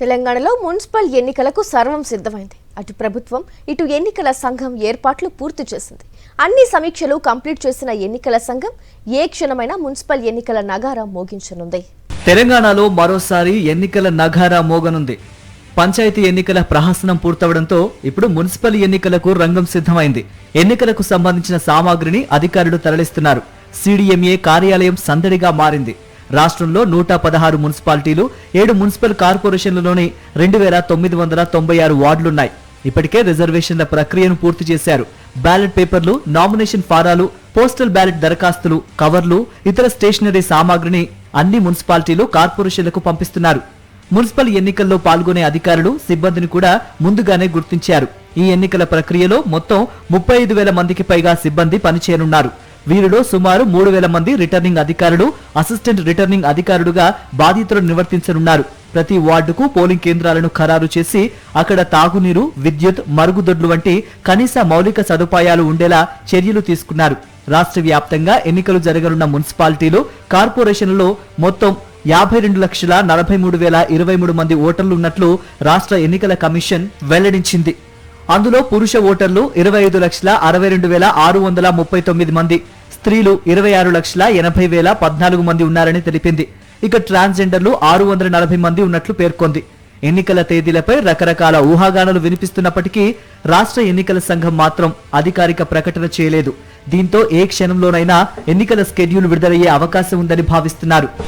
తెలంగాణలో మున్సిపల్ ఎన్నికలకు సర్వం సిద్ధమైంది. అటు ప్రభుత్వం ఇటు ఎన్నికల సంఘం ఏర్పాట్లు పూర్తి చేసింది. అన్ని సమీక్షలు కంప్లీట్ చేసిన ఎన్నికల సంఘం ఏ క్షణమైనా మున్సిపల్ ఎన్నికల నగారా మోగించనుంది. తెలంగాణలో మరోసారి ఎన్నికల నగారా మోగనుంది. పంచాయతీ ఎన్నికల ప్రహసనం పూర్తవడంతో ఇప్పుడు మున్సిపల్ ఎన్నికలకు రంగం సిద్ధమైంది. ఎన్నికలకు సంబంధించిన సామాగ్రిని అధికారులు తరలిస్తున్నారు. సిడిఎంఏ కార్యాలయం సందడిగా మారింది. రాష్ట్రంలో 116 మున్సిపాలిటీలు, 7 మున్సిపల్ కార్పొరేషన్లలోని 2996 వార్డులున్నాయి. ఇప్పటికే రిజర్వేషన్ల ప్రక్రియను పూర్తి చేశారు. బ్యాలెట్ పేపర్లు, నామినేషన్ ఫారాలు, పోస్టల్ బ్యాలెట్ దరఖాస్తులు, కవర్లు, ఇతర స్టేషనరీ సామాగ్రిని అన్ని మున్సిపాలిటీలు, కార్పొరేషన్లకు పంపిస్తున్నారు. మున్సిపల్ ఎన్నికల్లో పాల్గొనే అధికారులు, సిబ్బందిని కూడా ముందుగానే గుర్తించారు. ఈ ఎన్నికల ప్రక్రియలో మొత్తం 35,000 మందికి పైగా సిబ్బంది పనిచేయనున్నారు. వీరిలో సుమారు 3,000 మంది రిటర్నింగ్ అధికారులు, అసిస్టెంట్ రిటర్నింగ్ అధికారులుగా బాధ్యతలు నిర్వర్తించనున్నారు. ప్రతి వార్డుకు పోలింగ్ కేంద్రాలను ఖరారు చేసి అక్కడ తాగునీరు, విద్యుత్, మరుగుదొడ్లు వంటి కనీస మౌలిక సదుపాయాలు ఉండేలా చర్యలు తీసుకున్నారు. రాష్ట్ర వ్యాప్తంగా ఎన్నికలు జరగనున్న మున్సిపాలిటీలు, కార్పొరేషన్లలో మొత్తం 52,43,023 మంది ఓటర్లు ఉన్నట్లు రాష్ట్ర ఎన్నికల కమిషన్ వెల్లడించింది. అందులో పురుష ఓటర్లు 25,62,639 మంది, స్త్రీలు 26,80,014 మంది ఉన్నారని తెలిపింది. ఇక ట్రాన్స్జెండర్లు 640 మంది ఉన్నట్లు పేర్కొంది. ఎన్నికల తేదీలపై రకరకాల ఊహాగానాలు వినిపిస్తున్నప్పటికీ రాష్ట్ర ఎన్నికల సంఘం మాత్రం అధికారిక ప్రకటన చేయలేదు. దీంతో ఏ క్షణంలోనైనా ఎన్నికల స్కెడ్యూల్ విడుదలయ్యే అవకాశం ఉందని భావిస్తున్నారు.